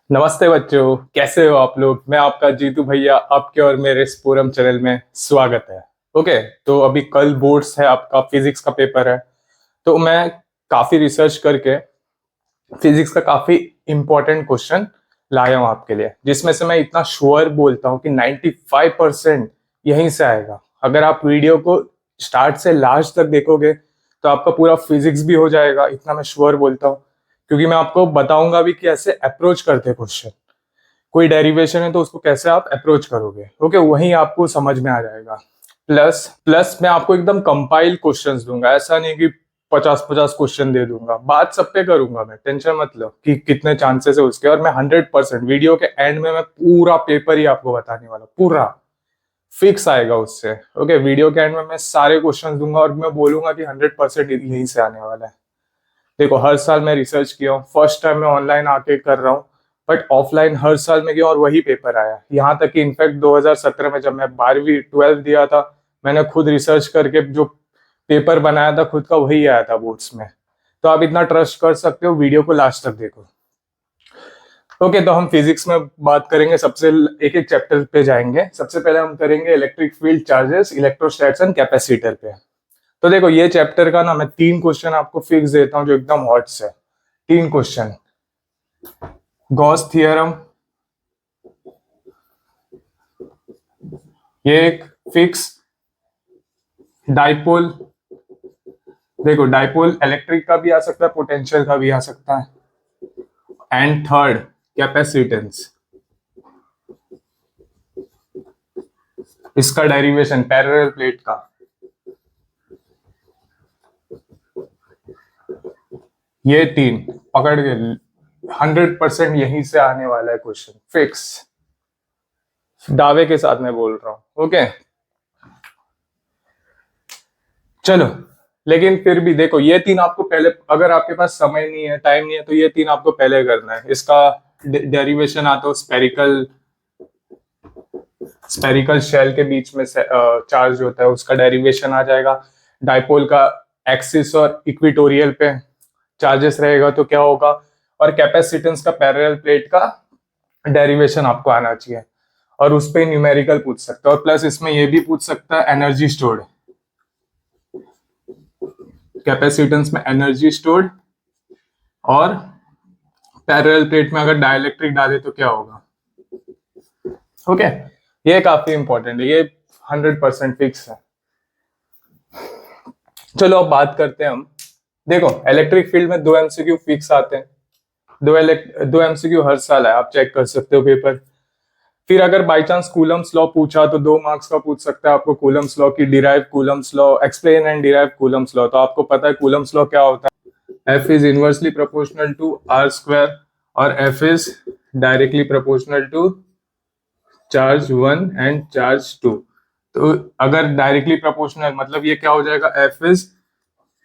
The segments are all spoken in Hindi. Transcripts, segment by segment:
नमस्ते बच्चों, कैसे हो आप लोग। मैं आपका जीतू भैया, आपके और मेरे स्पोरम चैनल में स्वागत है। ओके, तो अभी कल बोर्ड्स है, आपका फिजिक्स का पेपर है। तो मैं काफी रिसर्च करके फिजिक्स का काफी इंपॉर्टेंट क्वेश्चन लाया हूं आपके लिए, जिसमें से मैं इतना श्योर बोलता हूं कि 95% यहीं से आएगा। अगर आप वीडियो को स्टार्ट से लास्ट तक देखोगे तो आपका पूरा फिजिक्स भी हो जाएगा, इतना मैं श्योर बोलता हूँ। क्योंकि मैं आपको बताऊंगा भी कि ऐसे अप्रोच करते क्वेश्चन, कोई डेरिवेशन है तो उसको कैसे आप अप्रोच करोगे। ओके, वहीं आपको समझ में आ जाएगा। प्लस प्लस मैं आपको एकदम कंपाइल क्वेश्चंस दूंगा, ऐसा नहीं कि 50-50 क्वेश्चन दे दूंगा। बात सब पे करूंगा मैं, टेंशन मत लो कि कितने चांसेस है उसके। और मैं 100% वीडियो के एंड में मैं पूरा पेपर ही आपको बताने वाला, पूरा फिक्स आएगा उससे। ओके, वीडियो के एंड में मैं सारे क्वेश्चन दूंगा और मैं बोलूंगा कि 100% यहीं से आने वाला है। देखो, हर साल मैं रिसर्च किया हूँ, फर्स्ट टाइम मैं ऑनलाइन आके कर रहा हूँ, बट ऑफलाइन हर साल में गया और वही पेपर आया। यहाँ तक कि इनफैक्ट 2017 में जब मैं 12वीं 12th दिया था, मैंने खुद रिसर्च करके जो पेपर बनाया था खुद का, वही आया था बोर्ड्स में। तो आप इतना ट्रस्ट कर सकते हो, वीडियो को लास्ट तक देखो। ओके, तो हम फिजिक्स में बात करेंगे, सबसे एक एक चैप्टर पे जाएंगे। सबसे पहले हम करेंगे electric field, charges, electrostatics and capacitor पे। तो देखो, ये चैप्टर का ना मैं 3 क्वेश्चन आपको फिक्स देता हूँ जो एकदम हॉट्स है। 3 क्वेश्चन। गॉस थियरम, ये एक फिक्स। डाइपोल, देखो डाइपोल इलेक्ट्रिक का भी आ सकता है, पोटेंशियल का भी आ सकता है। एंड थर्ड, कैपेसिटेंस, इसका डेरिवेशन पैरेलल प्लेट का। ये 3 पकड़ के, 100% यहीं से आने वाला है क्वेश्चन, फिक्स, दावे के साथ मैं बोल रहा हूं। ओके, चलो। लेकिन फिर भी देखो, ये 3 आपको पहले, अगर आपके पास समय नहीं है, टाइम नहीं है, तो ये 3 आपको पहले करना है। इसका डेरिवेशन आता है स्पेरिकल, स्पेरिकल शेल के बीच में चार्ज होता है, उसका डेरिवेशन आ जाएगा। डाइपोल का एक्सिस और इक्विटोरियल पे चार्जेस रहेगा तो क्या होगा। और कैपेसिटेंस का पैरेलल प्लेट का डेरिवेशन आपको आना चाहिए, और उस पर न्यूमेरिकल पूछ सकता है। और प्लस इसमें ये भी पूछ सकता है एनर्जी स्टोर्ड, कैपेसिटेंस में एनर्जी स्टोर्ड। और पैरेलल प्लेट में अगर डाइलेक्ट्रिक डाले तो क्या होगा। ओके, ये काफी इंपॉर्टेंट है, ये 100% फिक्स है। चलो अब बात करते हैं हम। देखो, इलेक्ट्रिक फील्ड में 2 MCQ फिक्स आते हैं। 2 MCQ हर साल है, आप चेक कर सकते हो पेपर। फिर अगर बाई चांस कूलम्स लॉ पूछा तो 2 मार्क्स का पूछ सकता है आपको, कूलम्स लॉ की derive Coulomb's law, explain and derive Coulomb's law. तो आपको पता है कूलम्स लॉ क्या होता है। F is inversely proportional to R square, और F is directly proportional to charge 1 and charge 2। तो अगर डायरेक्टली प्रोपोर्शनल मतलब ये क्या हो जाएगा, F is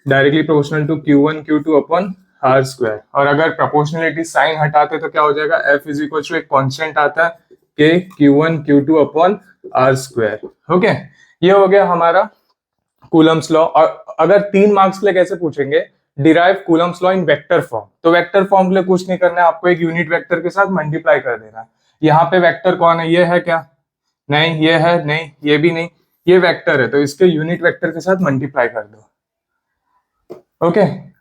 directly proportional to Q1 Q2 upon R square. और अगर प्रोपोर्शनलिटी साइन हटाते तो क्या हो जाएगा, F इज इक्वल टू एक कॉन्स्टेंट आता है के Q1 Q2 upon R square. Okay, ये हो गया हमारा कूलम्स लॉ। और अगर 3 मार्क्स के लिए कैसे पूछेंगे, derive Coulomb's law in vector form. तो वेक्टर फॉर्म के लिए कुछ नहीं करना है आपको, एक यूनिट वेक्टर के साथ मल्टीप्लाई कर देना है। यहाँ पे वेक्टर कौन है, ये है क्या, नहीं ये है, नहीं ये भी नहीं, ये वेक्टर है, तो इसके यूनिट वेक्टर के साथ मल्टीप्लाई कर दो। ओके,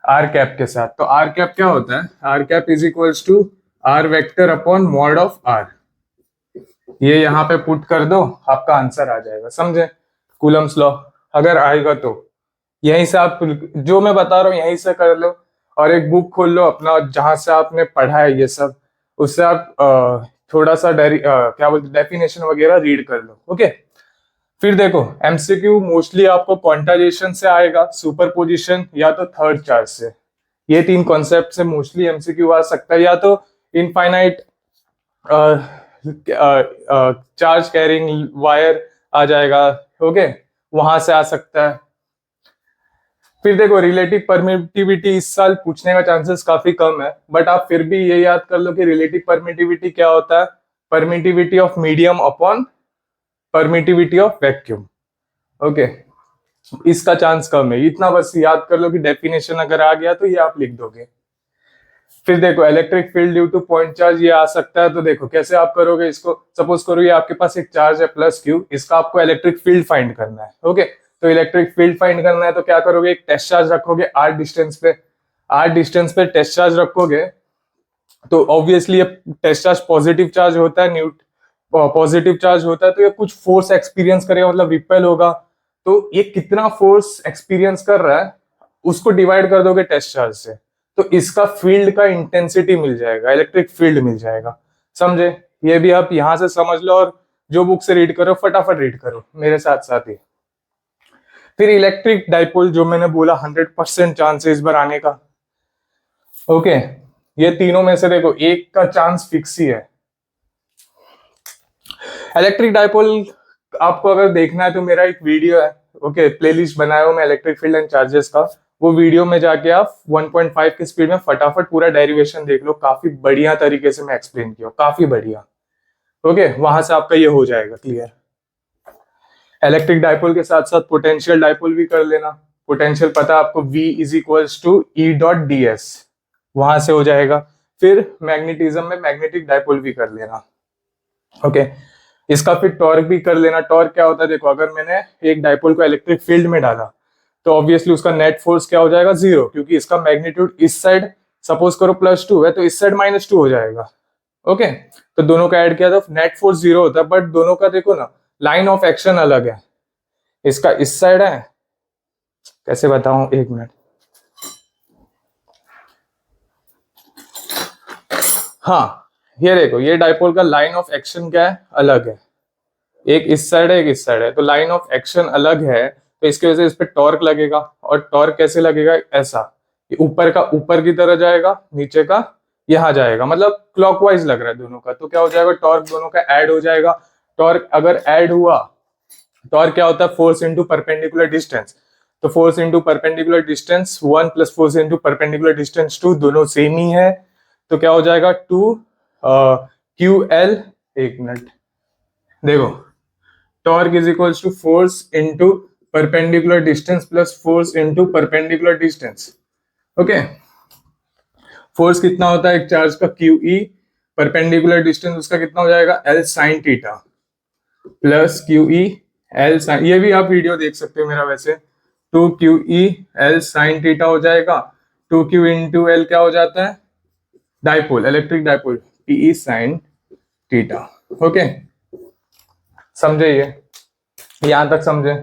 आर कैप के साथ। तो आर कैप क्या होता है, R cap is equals to R vector upon mod of R. ये यहाँ पे पुट कर दो, आपका आंसर आ जाएगा, समझे। कूलम्स लॉ अगर आएगा तो यहीं से आप जो मैं बता रहा हूँ यहीं से कर लो, और एक बुक खोल लो अपना जहां से आपने पढ़ा है ये सब, उससे आप थोड़ा सा क्या बोलते डेफिनेशन वगैरह रीड कर लो। ओके, फिर देखो एमसीक्यू मोस्टली आपको क्वांटाइजेशन से आएगा, सुपरपोजिशन या तो थर्ड चार्ज से। ये 3 कॉन्सेप्ट से मोस्टली एमसीक्यू आ सकता है, या तो इनफाइनाइट चार्ज कैरिंग वायर आ जाएगा। ओके, वहां से आ सकता है। फिर देखो रिलेटिव परमिटिविटी इस साल पूछने का चांसेस काफी कम है, बट आप फिर भी ये याद कर लो कि रिलेटिव परमिटिविटी क्या होता है, permittivity of medium upon permittivity of vacuum. Okay, इसका चांस कम है, इतना बस याद कर लो कि डेफिनेशन अगर आ गया तो ये आप लिख दोगे। फिर देखो electric field due two point charge ये आ सकता है, तो देखो कैसे आप करोगे इसको। सपोज करो ये आपके पास एक चार्ज है प्लस क्यू, इसका आपको इलेक्ट्रिक फील्ड फाइंड करना है। ओके, तो इलेक्ट्रिक फील्ड फाइंड करना है तो क्या करोगे, एक टेस्ट चार्ज रखोगे आर डिस्टेंस पे। आर डिस्टेंस पे टेस्ट चार्ज रखोगे तो ऑब्वियसली ये टेस्ट चार्ज पॉजिटिव चार्ज होता है, पॉजिटिव चार्ज होता है, तो ये कुछ फोर्स एक्सपीरियंस करेगा, मतलब रिपेल होगा। तो ये कितना फोर्स एक्सपीरियंस कर रहा है उसको डिवाइड कर दोगे टेस्ट चार्ज से, तो इसका फील्ड का इंटेंसिटी मिल जाएगा, इलेक्ट्रिक फील्ड मिल जाएगा। समझे? ये भी आप यहां से समझ लो, और जो बुक से रीड करो फटाफट रीड करो मेरे साथ साथ ही। फिर इलेक्ट्रिक डाइपोल जो मैंने बोला 100% चांस है इस बार आने का। ओके, ये तीनों में से देखो एक का चांस फिक्स ही है। इलेक्ट्रिक डाइपोल आपको अगर देखना है तो मेरा एक वीडियो है, ओके, प्लेलिस्ट बनाया हूं मैं इलेक्ट्रिक फील्ड एंड चार्जेस का, वो वीडियो में जाके आप 1.5 की स्पीड में फटाफट पूरा डेरिवेशन देख लो, काफी बढ़िया तरीके से मैं एक्सप्लेन किया, काफी बढ़िया। ओके, वहां से आपका ये हो जाएगा क्लियर। इलेक्ट्रिक डाइपोल के साथ साथ पोटेंशियल डाइपोल भी कर लेना। पोटेंशियल पता है आपको, V is equals to E dot D S, वहां से हो जाएगा। फिर मैग्नेटिज्म में मैग्नेटिक डाइपोल भी कर लेना। ओके, इसका फिर टॉर्क भी कर लेना। टॉर्क क्या होता है, देखो अगर मैंने एक डाइपोल को इलेक्ट्रिक फील्ड में डाला तो ऑब्वियसली उसका नेट फोर्स क्या हो जाएगा, 0, क्योंकि इसका मैग्नीट्यूड इस साइड सपोज करो +2 है तो इस साइड -2 हो जाएगा। ओके, तो दोनों का ऐड किया तो नेट फोर्स 0 होता है, बट दोनों का देखो ना लाइन ऑफ एक्शन अलग है। इसका इस साइड है, कैसे बताऊं, एक मिनट। हाँ, ये देखो ये डाइपोल का लाइन ऑफ एक्शन क्या है, अलग है, एक इस साइड है एक इस साइड है, तो लाइन ऑफ एक्शन अलग है, तो इसकी वजह से इस पे टॉर्क लगेगा। और टॉर्क कैसे लगेगा, ऐसा कि ऊपर का ऊपर की तरह जाएगा, नीचे का यहाँ जाएगा, मतलब क्लॉकवाइज लग रहा है दोनों का, तो क्या हो जाएगा, टॉर्क दोनों का ऐड हो जाएगा। टॉर्क अगर ऐड हुआ, टॉर्क क्या होता है, फोर्स इंटू परपेंडिकुलर डिस्टेंस, तो force into perpendicular distance 1 plus force into perpendicular distance 2, दोनों सेम ही है, तो क्या हो जाएगा 2 क्यू एल। एक मिनट देखो, torque is equals to force into perpendicular distance plus force into perpendicular distance. Okay, force कितना होता है एक चार्ज का, क्यू ई, परपेंडिकुलर डिस्टेंस उसका कितना हो जाएगा, L sine theta plus Q E L sine, ये भी आप वीडियो देख सकते हो मेरा वैसे, 2 Q E L sine theta हो जाएगा। 2 क्यू इंटू एल क्या हो जाता है, dipole, electric dipole, T sine theta. Okay, समझे ये, यहां तक समझे।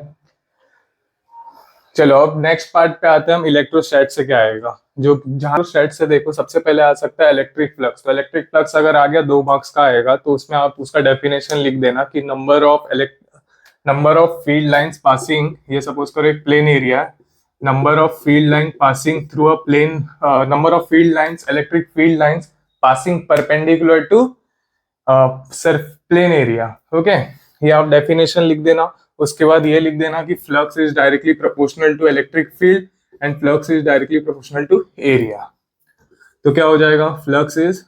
चलो अब नेक्स्ट पार्ट पे आते हैं हम, इलेक्ट्रोस्टैट से क्या आएगा। जो जहां स्टैट से देखो सबसे पहले आ सकता है इलेक्ट्रिक फ्लक्स, तो इलेक्ट्रिक फ्लक्स अगर आ गया 2 मार्क्स का आएगा, तो उसमें आप उसका डेफिनेशन लिख देना कि number of field lines passing, ये सपोज करो एक plane area, number of field line passing through a plane, number of field lines, electric field lines passing perpendicular to सिर्फ प्लेन एरिया। ओके, ये आप डेफिनेशन लिख देना। उसके बाद ये लिख देना कि flux is directly proportional to electric field and flux is directly proportional to area. तो क्या हो जाएगा, flux is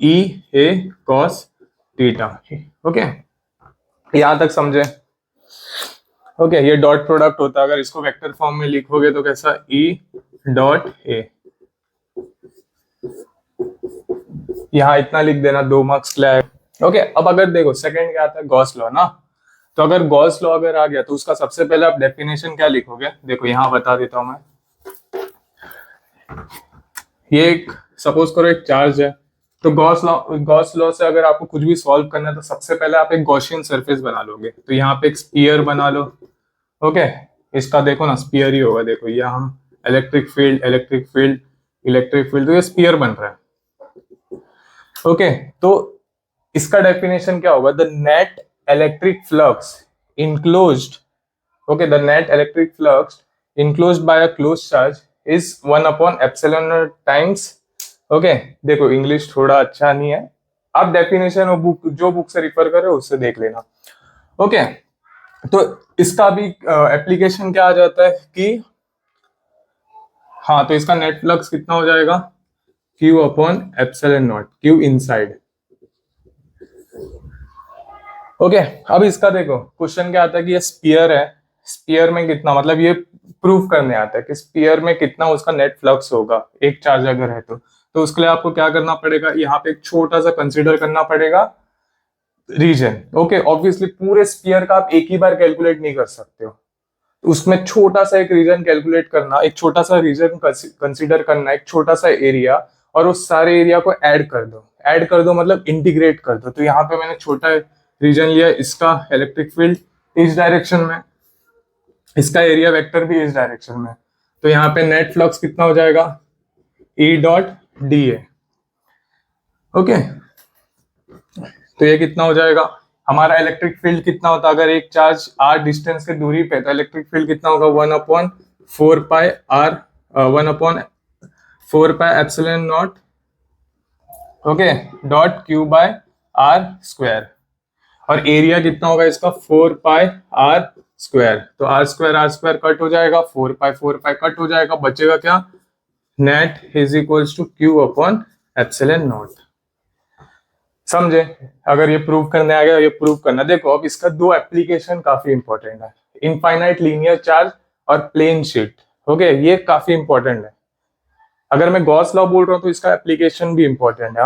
E A cos theta. Okay, यहां तक समझे। ओके, ये डॉट प्रोडक्ट होता है, अगर इसको वेक्टर फॉर्म में लिखोगे तो कैसा, ई डॉट ए, यहाँ इतना लिख देना, 2 मार्क्स के लिए। ओके, अब अगर देखो सेकंड क्या आता है, गॉस लॉ ना, तो अगर गॉस लॉ अगर आ गया तो उसका सबसे पहले आप डेफिनेशन क्या लिखोगे, देखो यहाँ बता देता हूं मैं। ये एक सपोज करो एक चार्ज है, तो गॉस लॉ से अगर आपको कुछ भी सॉल्व करना है तो सबसे पहले आप एक गॉसियन सरफेस बना लोगे, तो यहाँ पे एक स्फीयर बना लो। ओके, इसका देखो ना स्फीयर ही होगा, देखो यहाँ electric field electric field electric field, तो ये स्फीयर बन रहा है। ओके, तो इसका डेफिनेशन क्या होगा, the net electric flux enclosed, okay, the net electric flux enclosed bye a closed charge is 1/epsilon times. Okay, देखो इंग्लिश थोड़ा अच्छा नहीं है, आप डेफिनेशन बुक जो बुक से रिफर कर रहे हो उससे देख लेना। ओके, तो इसका भी एप्लीकेशन क्या आ जाता है कि, हाँ, तो इसका नेट फ्लक्स कितना हो जाएगा, Q/epsilon0, Q इनसाइड। ओके, अब इसका देखो क्वेश्चन क्या आता है कि ये स्फीयर है, स्पीयर में कितना, मतलब ये प्रूव करने आता है कि स्पीयर में कितना उसका नेट फ्लक्स होगा एक चार्ज अगर है तो उसके लिए आपको क्या करना पड़ेगा, यहाँ पे एक छोटा सा कंसिडर करना पड़ेगा रीजन। ओके, ऑब्वियसली पूरे स्पीयर का आप एक ही बार कैलकुलेट नहीं कर सकते हो, उसमें छोटा सा एक रीजन कैलकुलेट करना, एक छोटा सा रीजन कंसीडर करना, एक छोटा सा एरिया, और उस सारे एरिया को ऐड कर दो मतलब इंटीग्रेट कर दो। तो यहाँ पे मैंने छोटा रीजन लिया, इसका इलेक्ट्रिक फील्ड इस डायरेक्शन में, इसका एरिया वेक्टर भी इस डायरेक्शन में, तो यहाँ पे नेट फ्लक्स कितना हो जाएगा, ई डॉट डी ए। ओके, तो ये कितना हो जाएगा, हमारा इलेक्ट्रिक फील्ड कितना होता है अगर एक चार्ज आर डिस्टेंस के दूरी पे, तो इलेक्ट्रिक फील्ड कितना होगा 1/4 pi R, 1/4 pi epsilon naught, okay, dot Q by R square, और एरिया कितना होगा इसका 4 पाई आर स्क्वायर। तो आर स्क्वायर कट हो जाएगा, 4 पाई कट हो जाएगा, बचेगा क्या, net is equals to Q upon epsilon naught. समझे, अगर ये प्रूव करने आ गया, ये प्रूव करना। देखो अब इसका दो एप्लीकेशन काफी इंपॉर्टेंट है, इनफाइनाइट लीनियर चार्ज और प्लेन शीट। ओके, ये काफी इंपॉर्टेंट है। अगर मैं गॉस लॉ बोल रहा हूँ तो इसका एप्लीकेशन भी इंपॉर्टेंट है।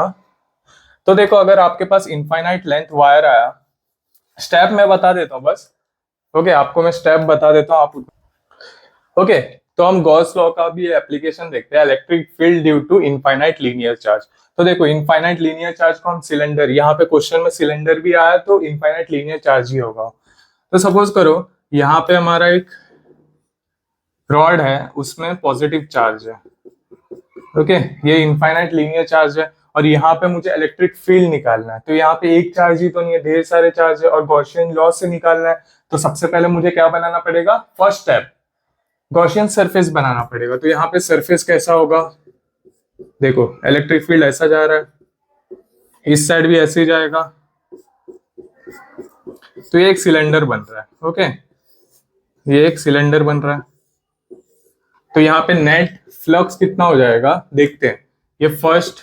तो देखो अगर आपके पास इनफाइनाइट लेंथ वायर आया, स्टेप मैं बता देता हूँ बस। ओके, आपको मैं स्टेप बता देता हूँ, आप ओके। तो हम गॉस लॉ का भी एप्लीकेशन देखते हैं, electric field due to infinite linear charge. तो देखो इनफाइनाइट लीनियर चार्ज को हम सिलेंडर, यहाँ पे क्वेश्चन में सिलेंडर भी आया तो इनफाइनाइट लीनियर चार्ज ही होगा। तो सपोज करो यहाँ पे हमारा एक रॉड है, उसमें पॉजिटिव चार्ज है। ओके, ये इनफाइनाइट लीनियर चार्ज है, और यहाँ पे मुझे इलेक्ट्रिक फील्ड निकालना है। तो यहाँ पे एक चार्ज ही तो नहीं है, ढेर सारे चार्ज है, और गॉसियन लॉ से निकालना है। तो सबसे पहले मुझे क्या बनाना पड़ेगा, फर्स्ट स्टेप गॉसियन सरफेस बनाना पड़ेगा। तो यहाँ पे सरफेस कैसा होगा, देखो इलेक्ट्रिक फील्ड ऐसा जा रहा है, इस साइड भी ऐसे ही जाएगा, तो ये एक सिलेंडर बन रहा है। ओके, ये एक सिलेंडर बन रहा है। तो यहाँ पे नेट फ्लक्स कितना हो जाएगा देखते हैं। ये फर्स्ट,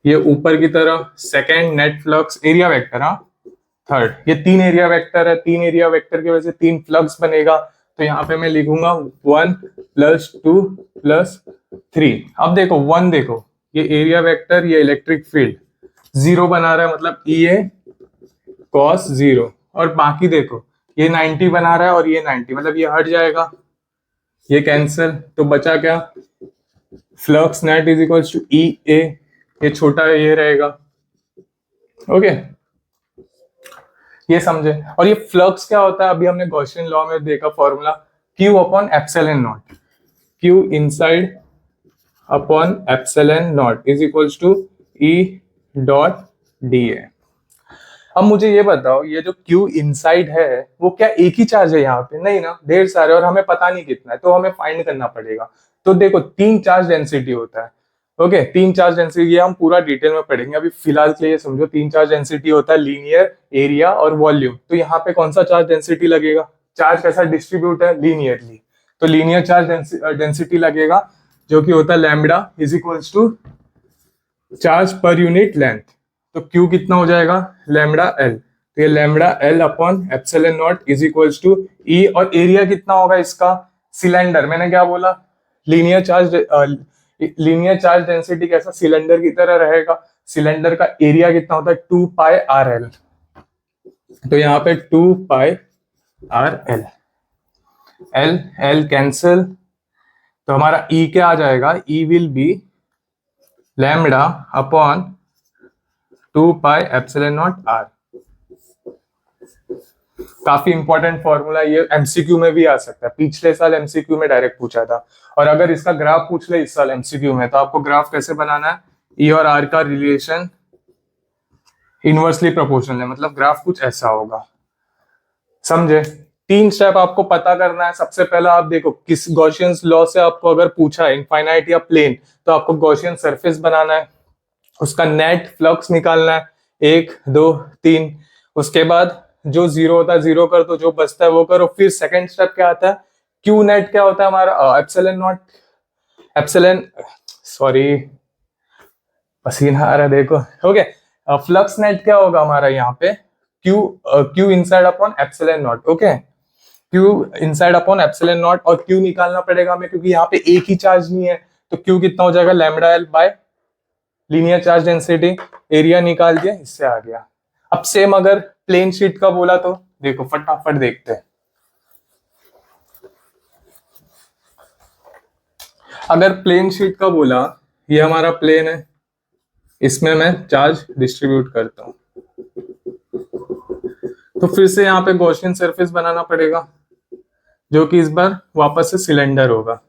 ये ऊपर की तरफ, second net flux area vector, हाँ थर्ड, ये तीन एरिया वेक्टर है, तीन एरिया वेक्टर की वजह से तीन फ्लक्स बनेगा। तो यहाँ पे मैं लिखूंगा 1 + 2 + 3। अब देखो 1, देखो ये एरिया वेक्टर, ये इलेक्ट्रिक फील्ड 0 बना रहा है, मतलब ई ए cos 0, और बाकी देखो ये 90 बना रहा है और ये 90, मतलब ये हट जाएगा, ये कैंसिल, तो बचा क्या, flux net is equals to E A, ये छोटा ये रहेगा। ओके, ये समझे। और ये फ्लक्स क्या होता है, अभी हमने गॉसियन लॉ में देखा formula, Q upon epsilon naught, Q inside upon epsilon naught is equals to E dot D A. अब मुझे ये बताओ, ये जो Q इनसाइड है वो क्या एक ही चार्ज है यहाँ पे, नहीं ना, ढेर सारे, और हमें पता नहीं कितना है, तो हमें फाइंड करना पड़ेगा। तो देखो तीन चार्ज डेंसिटी होता है। ओके, तीन चार्ज डेंसिटी, ये हम पूरा डिटेल में पढ़ेंगे, अभी फिलहाल के लिए समझो तीन चार्ज डेंसिटी होता है, लीनियर, एरिया और वॉल्यूम। तो यहाँ पे कौन सा चार्ज डेंसिटी लगेगा, चार्ज कैसा डिस्ट्रीब्यूट है, लीनियरली, तो लीनियर चार्ज डेंसिटी लगेगा, जो कि होता है lambda is equals to charge per unit length. तो Q कितना हो जाएगा, लैम्बडा एल, तो ये lambda L upon epsilon naught is equals to E, और एरिया कितना होगा इसका, सिलेंडर, मैंने क्या बोला, लीनियर चार्ज डेंसिटी कैसा, सिलेंडर की तरह रहेगा। सिलेंडर का एरिया कितना होता है 2 पाई आर एल, तो यहाँ पे 2 pi R L, L L cancel, तो हमारा E क्या आ जाएगा, E will be lambda upon 2 pi epsilon naught R. काफी इंपॉर्टेंट फॉर्मूला, ये एमसीक्यू में भी आ सकता है, पिछले साल एमसीक्यू में डायरेक्ट पूछा था। और अगर इसका ग्राफ पूछ ले इस साल एमसीक्यू में, तो आपको ग्राफ कैसे बनाना है, ई और आर का रिलेशन इनवर्सली प्रोपोर्शनल है, मतलब ग्राफ कुछ ऐसा होगा। समझे, तीन स्टेप आपको पता करना है। सबसे पहला आप देखो, किस गॉसियन लॉ से आपको अगर पूछा है इनफाइनाइट या प्लेन, तो आपको गॉसियन सरफेस बनाना है, उसका नेट फ्लक्स निकालना है, 1 2 3, उसके बाद जो जीरो होता है जीरो कर दो, जो बचता है वो करो। फिर सेकंड स्टेप क्या आता है, क्यू नेट क्या होता है हमारा, एप्सिलॉन नॉट, एप्सिलॉन, सॉरी पसीना आ रहा है देखो। ओके, फ्लक्स नेट क्या होगा हमारा यहाँ पे, Q inside upon epsilon naught. Okay, Q inside upon epsilon not, और क्यू निकालना पड़ेगा हमें क्योंकि यहाँ पे एक ही चार्ज नहीं है, तो क्यू कितना हो जाएगा lambda L by linear charge density, area निकाल दिया, इससे आ गया। अब सेम अगर प्लेन शीट का बोला तो देखो फटाफट देखते हैं। अगर प्लेन शीट का बोला, ये हमारा प्लेन है, इसमें मैं चार्ज डिस्ट्रीब्यूट करता हूं, तो फिर से यहाँ पे गॉसियन सरफेस बनाना पड़ेगा जो कि इस बार वापस से सिलेंडर होगा,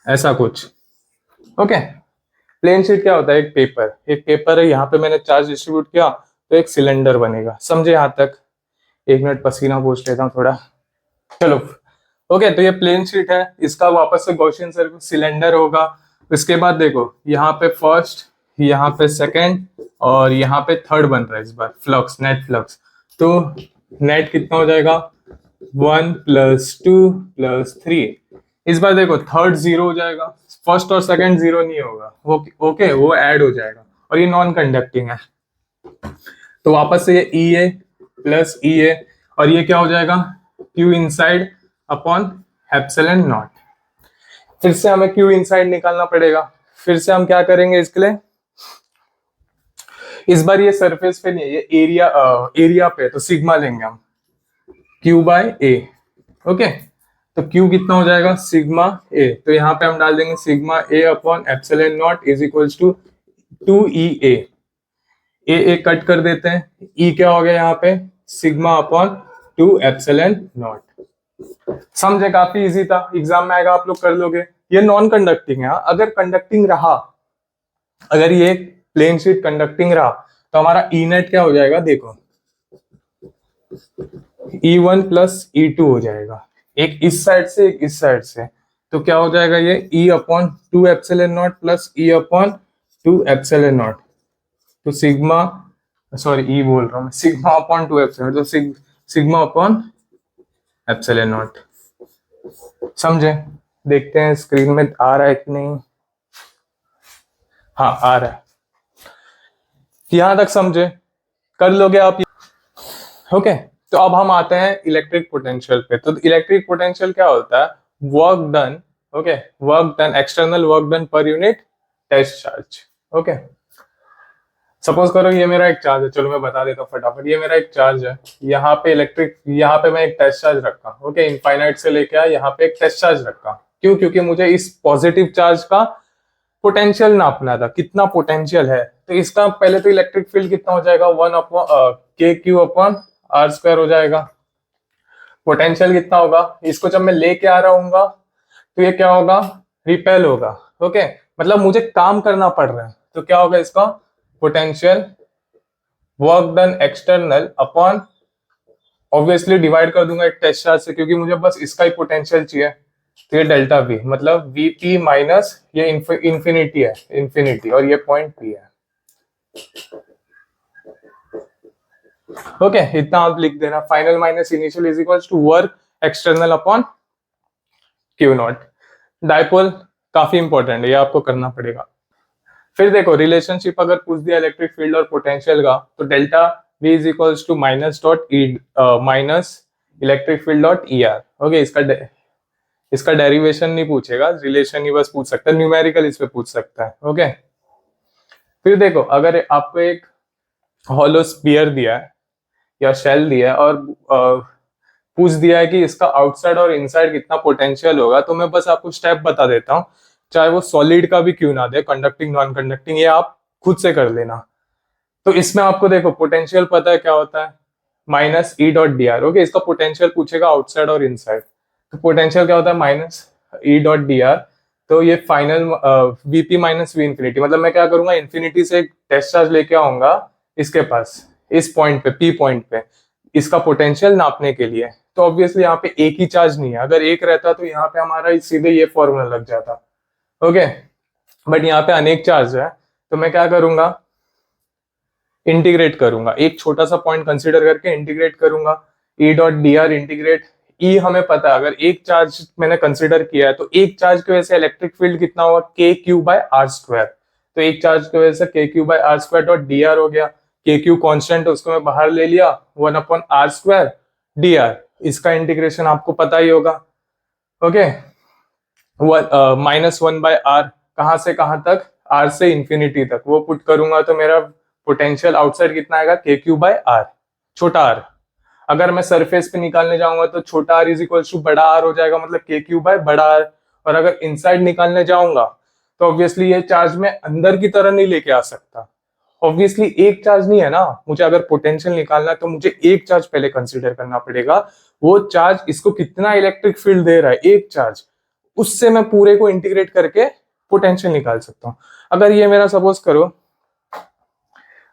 ऐसा कुछ। ओके, प्लेन शीट क्या होता है, एक पेपर है, यहाँ पे मैंने चार्ज डिस्ट्रीब्यूट किया तो एक सिलेंडर बनेगा। समझे यहाँ तक? 1 मिनट पसीना पोंछ लेता हूँ थोड़ा। चलो ओके, तो ये प्लेन शीट है, इसका वापस से गॉसियन सरफेस सिलेंडर होगा। इसके बाद देखो यहाँ पे फर्स्ट, यहाँ पे सेकेंड और यहाँ पे थर्ड बन रहा है इस बार फ्लक्स, नेट फ्लक्स। तो नेट कितना हो जाएगा 1 + 2 + 3। इस बार देखो थर्ड 0 हो जाएगा, फर्स्ट और सेकंड 0 नहीं होगा, ओके वो ऐड हो जाएगा, और ये नॉन कंडक्टिंग है तो वापस से ये EA + EA, और ये क्या हो जाएगा Q inside upon epsilon not. फिर से हमें Q इनसाइड निकालना पड़ेगा। फिर से हम क्या करेंगे इसके लिए, इस बार ये सरफेस पे नहीं है, ये एरिया पे, तो सिग्मा लेंगे हम Q/A। ओके, तो Q कितना हो जाएगा सिग्मा A, तो यहाँ पे हम डाल देंगे sigma A upon epsilon naught is equals to 2EA। A cut कर देते हैं, E क्या हो गया यहाँ पे सिग्मा अपॉन 2 एप्सिलॉन नॉट। समझे? काफी इजी था, एग्जाम में आएगा, आप लोग कर लोगे। ये नॉन कंडक्टिंग है, अगर कंडक्टिंग रहा, अगर ये प्लेन शीट कंडक्टिंग रहा तो हमारा ई नेट क्या हो जाएगा, देखो E1 + E2 हो जाएगा, एक इस साइड से एक इस साइड से, तो क्या हो जाएगा ये E upon 2 epsilon not plus E upon 2 epsilon naught, तो सिग्मा, सॉरी E बोल रहा हूँ मैं, सिग्मा अपॉन 2 एप्सिलॉन, तो सिग्मा अपॉन एप्सिलॉन नॉट। समझे? देखते हैं स्क्रीन में आ रहा है कि नहीं। हाँ आ रहा है, यहां तक समझे? कर लोगे आप? ओके, तो अब हम आते हैं इलेक्ट्रिक पोटेंशियल पे। तो इलेक्ट्रिक पोटेंशियल क्या होता है, work done, okay, work done, external work done per unit test charge. Okay, suppose करो ये मेरा एक चार्ज है, चलो मैं बता देता हूँ फटाफट। ये मेरा एक चार्ज है, यहाँ पे यहाँ पे मैं एक टेस्ट चार्ज रखा, ओके, इनफाइनाइट से लेके आया, यहाँ पे एक टेस्ट चार्ज रखा। क्यों? क्योंकि मुझे इस पॉजिटिव चार्ज का पोटेंशियल नापना था, कितना पोटेंशियल है। तो इसका पहले तो इलेक्ट्रिक फील्ड कितना हो जाएगा 1/KQ/r² हो जाएगा। पोटेंशियल कितना होगा, इसको जब मैं लेके आ रहा हूँ तो ये क्या होगा, रिपेल होगा। ओके, मतलब मुझे काम करना पड़ रहा है, तो क्या होगा इसका potential, work done external upon, obviously divide कर दूंगा एक टेस्ट चार्ज से क्योंकि मुझे बस इसका ही पोटेंशियल चाहिए, तो ये डेल्टा V, मतलब VP माइनस ये इंफिनिटी है, इंफिनिटी, और ये पॉइंट P है। ओके, इतना आप लिख देना, final minus initial is equals to work external upon Q naught. Dipole काफी इंपॉर्टेंट है, ये आपको करना पड़ेगा। फिर देखो रिलेशनशिप अगर पूछ दिया इलेक्ट्रिक फील्ड और पोटेंशियल का, तो delta V is equals to minus electric field dot ER। Okay, इसका डेरिवेशन नहीं पूछेगा, रिलेशन ही बस पूछ सकता है, न्यूमेरिकल इस पे पूछ सकता है। ओके, फिर देखो अगर आपको एक हॉलो स्फीयर दिया है या शेल दिया है और पूछ दिया है कि इसका आउटसाइड और इनसाइड कितना पोटेंशियल होगा, तो मैं बस आपको स्टेप बता देता हूँ, चाहे वो सॉलिड का भी क्यों ना दे, कंडक्टिंग नॉन कंडक्टिंग, ये आप खुद से कर लेना। तो इसमें आपको देखो पोटेंशियल पता है क्या होता है, -E.dr। ओके, इसका पोटेंशियल पूछेगा आउटसाइड और इनसाइड, तो पोटेंशियल क्या होता है -E.dr। तो ये final VP minus V infinity, मतलब मैं क्या करूंगा, इंफिनिटी से एक टेस्ट चार्ज लेके आऊंगा इसके पास, इस पॉइंट पे, P पॉइंट पे, इसका पोटेंशियल नापने के लिए। तो ऑब्वियसली यहाँ पे एक ही चार्ज नहीं है, अगर एक रहता तो यहाँ पे हमारा सीधे ये फॉर्मूला लग जाता। ओके, बट यहाँ पे अनेक चार्ज है, तो मैं क्या करूंगा, इंटीग्रेट करूंगा, एक छोटा सा पॉइंट कंसीडर करके इंटीग्रेट करूंगा, E.dr इंटीग्रेट, E हमें पता है, अगर एक चार्ज मैंने कंसीडर किया है तो एक चार्ज की वजह से इलेक्ट्रिक फील्ड कितना होगा KQ/r²। तो एक चार्ज की वजह से KQ/r² डॉट dr हो गया, KQ कांस्टेंट है उसको मैं बाहर ले लिया, 1/r²dr। इसका इंटीग्रेशन आपको पता ही होगा। ओके, -1/r, कहां से कहां तक, r से इंफिनिटी तक, वो पुट करूंगा तो मेरा पोटेंशियल आउटसाइड कितना आएगा, kq/r, छोटा r। अगर मैं सरफेस पे निकालने जाऊंगा तो छोटा r इज इक्वल टू बड़ा r हो जाएगा, मतलब kq/बड़ा r। और अगर इनसाइड निकालने जाऊंगा तो ऑब्वियसली ये चार्ज मैं अंदर की तरह नहीं लेके आ सकता। ऑब्वियसली एक चार्ज नहीं है ना, मुझे अगर पोटेंशियल निकालना है तो मुझे एक चार्ज पहले कंसीडर करना पड़ेगा। वो चार्ज इसको कितना इलेक्ट्रिक फील्ड दे रहा है, एक चार्ज, उससे मैं पूरे को इंटीग्रेट करके पोटेंशियल निकाल सकता हूँ। अगर ये मेरा सपोज करो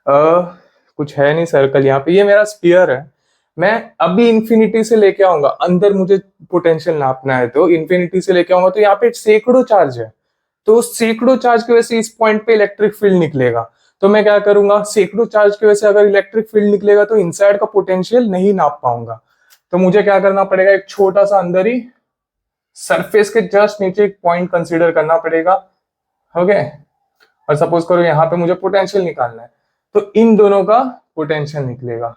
कुछ है नहीं सर्कल यहाँ पे, ये मेरा स्फीयर है, मैं अभी इंफिनिटी से लेके आऊंगा अंदर, मुझे पोटेंशियल नापना है तो इंफिनिटी से लेके आऊंगा तो यहाँ पे सैकड़ों चार्ज है, तो सैकड़ों चार्ज की वजह से इस पॉइंट पे इलेक्ट्रिक फील्ड निकलेगा। तो मैं क्या करूंगा, सैकड़ों चार्ज की वजह से अगर इलेक्ट्रिक फील्ड निकलेगा तो इनसाइड का पोटेंशियल नहीं नाप पाऊंगा। तो मुझे क्या करना पड़ेगा, एक छोटा सा अंदर ही सरफेस के जस्ट नीचे एक पॉइंट कंसीडर करना पड़ेगा। ओके, और सपोज करो यहाँ पे मुझे पोटेंशियल निकालना है, तो इन दोनों का पोटेंशियल निकलेगा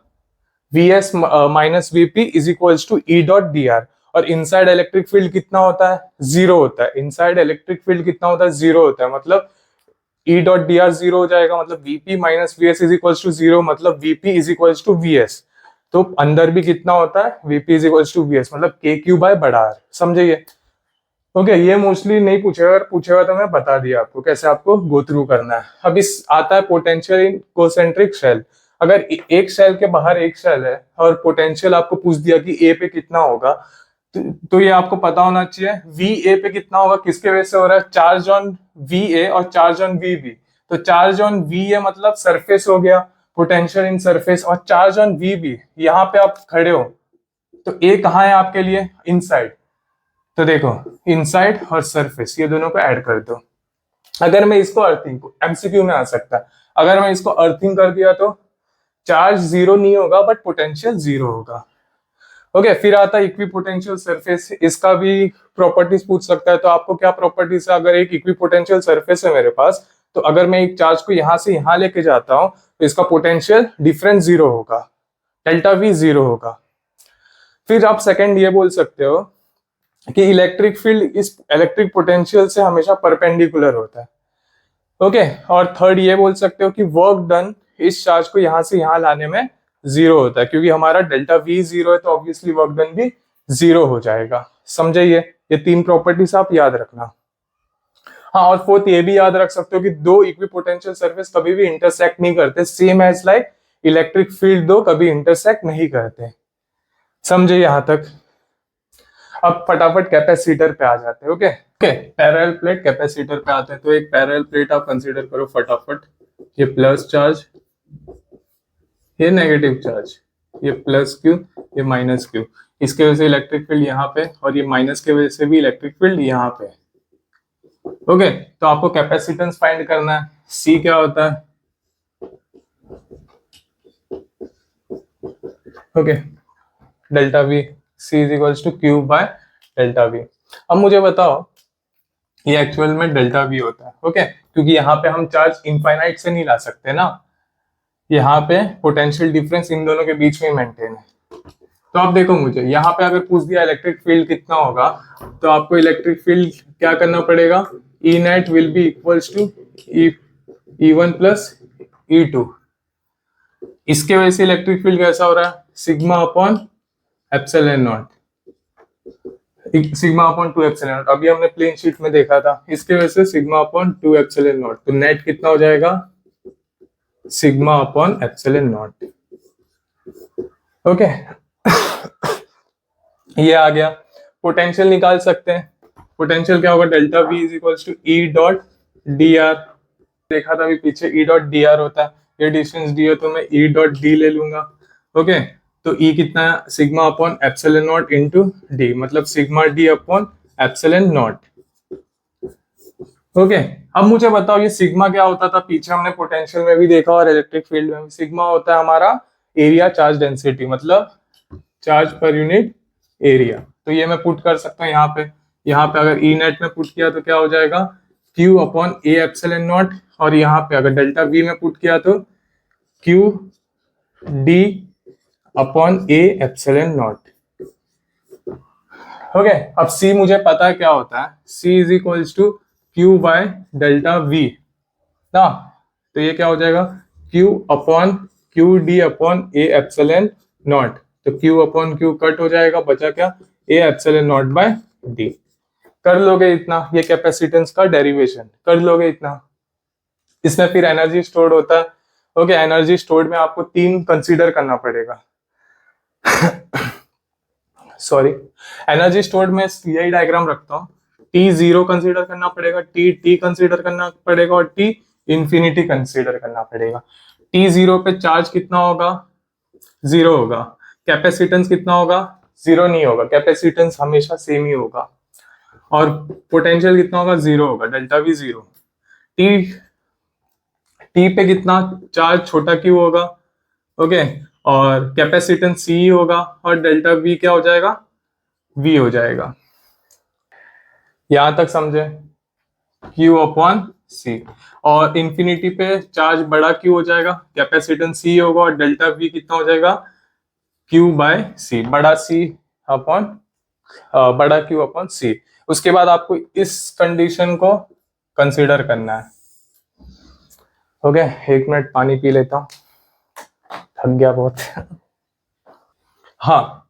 Vs minus Vp is equals to E dot dr। और इनसाइड इलेक्ट्रिक फील्ड कितना होता है, जीरो होता है। इनसाइड इलेक्ट्रिक फील्ड कितना होता है, जीरो होता है, मतलब E डॉट dr जीरो हो जाएगा, मतलब Vp minus Vs is equals to zero, मतलब Vp is equals to Vs। तो अंदर भी कितना होता है, Vp is equals to Vs, मतलब kq/बड़ा r। समझिए। ओके, ये मोस्टली नहीं पूछेगा, अगर पूछेगा तो मैं बता दिया आपको कैसे आपको गो थ्रू करना है। अब इस आता है पोटेंशियल इन कोसेंट्रिक शेल। अगर एक शेल के बाहर एक शेल है और पोटेंशियल आपको पूछ दिया कि ए पे कितना होगा, तो ये आपको पता होना चाहिए वी ए पे कितना होगा, किसके वजह से हो रहा है, चार्ज ऑन वी ए और चार्ज ऑन वी बी। तो चार्ज ऑन वी ए मतलब सरफेस हो गया, पोटेंशियल इन सरफेस, और चार्ज ऑन वी बी, यहाँ पे आप खड़े हो तो ए कहाँ है आपके लिए, इनसाइड। तो देखो इनसाइड और सरफेस ये दोनों को ऐड कर दो। अगर मैं इसको अर्थिंग को, एमसीक्यू में आ सकता है, अगर मैं इसको अर्थिंग कर दिया तो चार्ज जीरो नहीं होगा बट पोटेंशियल जीरो होगा। ओके, फिर आता है इक्विपोटेंशियल सरफेस। इसका भी प्रॉपर्टीज पूछ सकता है, तो आपको क्या प्रॉपर्टीज है, अगर एक इक्विपोटेंशियल सरफेस है मेरे पास, तो अगर मैं एक चार्ज को यहां से यहां लेके जाता हूं तो इसका पोटेंशियल डिफरेंस जीरो होगा, डेल्टा वी जीरो होगा। फिर आप सेकेंड ये बोल सकते हो कि इलेक्ट्रिक फील्ड इस इलेक्ट्रिक पोटेंशियल से हमेशा परपेंडिकुलर होता है। ओके, और थर्ड ये बोल सकते हो कि वर्क डन इस चार्ज को यहां से यहां लाने में जीरो होता है, क्योंकि हमारा डेल्टा वी जीरो है तो ऑब्वियसली वर्क डन भी जीरो हो जाएगा। समझे ये तीन प्रॉपर्टीज आप याद रखना। हाँ, और फोर्थ ये भी याद रख सकते हो कि दो इक्विपोटेंशियल सरफेस कभी भी इंटरसेक्ट नहीं करते, same as like electric field दो कभी इंटरसेक्ट नहीं करते। समझे यहां तक। अब फटाफट कैपेसिटर पे आ जाते हैं। ओके, पैरेलल प्लेट कैपेसिटर पे आते हैं। तो एक पैरेलल प्लेट आप कंसीडर करो फटाफट, ये प्लस चार्ज, ये नेगेटिव चार्ज, ये प्लस क्यू, ये माइनस क्यू। इसके वजह से इलेक्ट्रिक फील्ड यहाँ पे, और ये माइनस के वजह से भी इलेक्ट्रिक फील्ड यहाँ पे। ओके, तो आपको कैपेसिटेंस फाइंड करना है। सी क्या होता है, okay, delta V, C is equals to Q by delta V. अब मुझे बताओ ये एक्चुअल में डेल्टा वी होता है। ओके, क्योंकि यहाँ पे हम चार्ज इनफाइनाइट से नहीं ला सकते ना, यहाँ पे पोटेंशियल डिफरेंस इन दोनों के बीच में मेंटेन है। तो आप देखो, मुझे यहाँ पे अगर पूछ दिया इलेक्ट्रिक फील्ड कितना होगा, तो आपको इलेक्ट्रिक फील्ड क्या करना पड़ेगा, E net will be equals to E one plus E two. इसके वजह से इलेक्ट्रिक फील्ड कैसा हो रहा है, sigma upon epsilon naught, sigma upon 2 epsilon naught. अभी हमने प्लेन शीट में देखा था, इसके वजह से सिग्मा अपॉन 2 एप्सिलॉन नॉट। तो नेट कितना हो जाएगा, sigma upon epsilon naught. Okay, ये आ गया। पोटेंशियल निकाल सकते हैं। पोटेंशियल क्या होगा, delta V is equals to E dot D R. देखा था अभी पीछे, ई डॉट डी आर होता है, ये डिस्टेंस डी है तो मैं ई डॉट डी ले लूंगा। ओके, तो ई कितना है, sigma upon epsilon naught into D, मतलब sigma D upon epsilon naught. Okay, अब मुझे बताओ ये सिग्मा क्या होता था, पीछे हमने पोटेंशियल में भी देखा और इलेक्ट्रिक फील्ड में भी। सिग्मा होता है हमारा एरिया चार्ज डेंसिटी, मतलब चार्ज पर यूनिट एरिया। तो ये मैं पुट कर सकता हूँ यहाँ पे अगर ई नेट में पुट किया तो क्या हो जाएगा, Q upon A epsilon not, और यहाँ पे अगर डेल्टा वी में पुट किया तो Q D upon A epsilon naught. Okay, अब सी मुझे पता है क्या होता है, C is equals to Q by delta V ना। तो ये क्या हो जाएगा, Q upon Q D upon A epsilon naught. तो क्यू अपॉन क्यू कट हो जाएगा, बचा क्या, A epsilon naught by D. कर लोगे इतना, ये कैपेसिटेंस का डेरिवेशन कर लोगे इतना। इसमें फिर एनर्जी स्टोर्ड होता है। ओके, एनर्जी स्टोर्ड में आपको तीन कंसीडर करना पड़ेगा। सॉरी, एनर्जी स्टोर्ड में यही डायग्राम रखता हूँ। टी जीरो कंसीडर करना पड़ेगा, टी टी कंसीडर करना पड़ेगा और टी इंफिनिटी कंसीडर करना पड़ेगा। टी जीरो पे चार्ज कितना होगा, जीरो होगा। कैपेसिटेंस कितना होगा, जीरो नहीं होगा, कैपेसिटेंस हमेशा सेम ही होगा। और पोटेंशियल कितना होगा, जीरो होगा, delta we zero. T T पे कितना चार्ज छोटा क्यू होगा, ओके, और कैपेसिटेंस सी होगा और डेल्टा वी क्या हो जाएगा, वी हो जाएगा। यहां तक समझे, क्यू अपॉन सी। और इंफिनिटी पे चार्ज बड़ा क्यू हो जाएगा, कैपेसिटेंस सी होगा और डेल्टा वी कितना हो जाएगा, क्यू बाय सी, बड़ा सी अपॉन बड़ा क्यू अपॉन सी। उसके बाद आपको इस कंडीशन को कंसीडर करना है। ओके, एक मिनट पानी पी लेता हूं, थक गया बहुत। हाँ,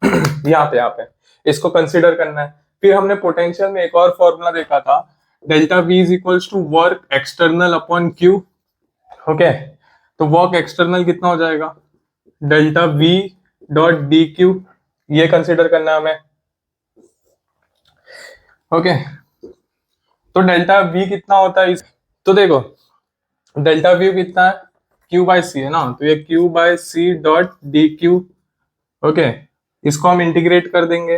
यहाँ पे इसको कंसीडर करना है। फिर हमने पोटेंशियल में एक और फॉर्मूला देखा था, delta V is equals to work external upon Q. Okay, तो वर्क एक्सटर्नल कितना हो जाएगा, delta V dot D Q, ये कंसीडर करना है हमें। ओके, तो डेल्टा वी कितना होता है तो देखो, डेल्टा वी कितना है, क्यू बाय सी है ना, तो ये Q by C dot D Q. Okay, इसको हम इंटीग्रेट कर देंगे,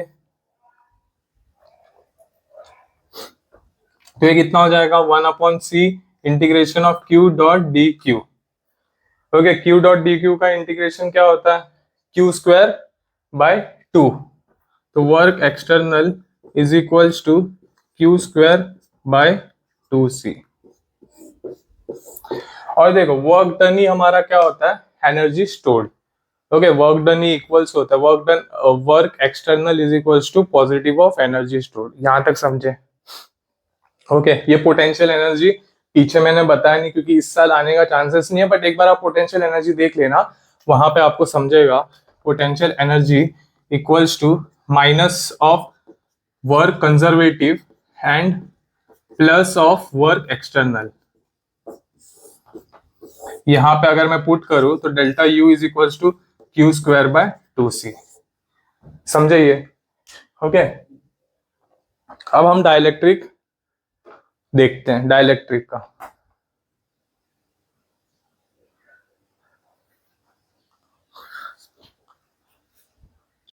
तो ये कितना हो जाएगा, one upon C integration of Q dot D Q. Okay, Q dot D Q का इंटीग्रेशन क्या होता है, क्यू स्क्वायर बाय टू। तो work external is equals to Q square by two C. और देखो, वर्क डन ही हमारा क्या होता है, energy stored. Okay, work done ही इक्वल्स होता है, work done work external is equals to positive of energy stored. यहां तक समझे। ओके, ये पोटेंशियल एनर्जी पीछे मैंने बताया नहीं क्योंकि इस साल आने का चांसेस नहीं है, बट एक बार आप पोटेंशियल एनर्जी देख लेना, वहां पे आपको समझेगा। Potential energy equals to minus of work conservative and plus of work external. यहां पे अगर मैं पुट करूं तो delta U is equals to Q square by two C. समझे ये। ओके, अब हम डाइलेक्ट्रिक देखते हैं, डाइलेक्ट्रिक का।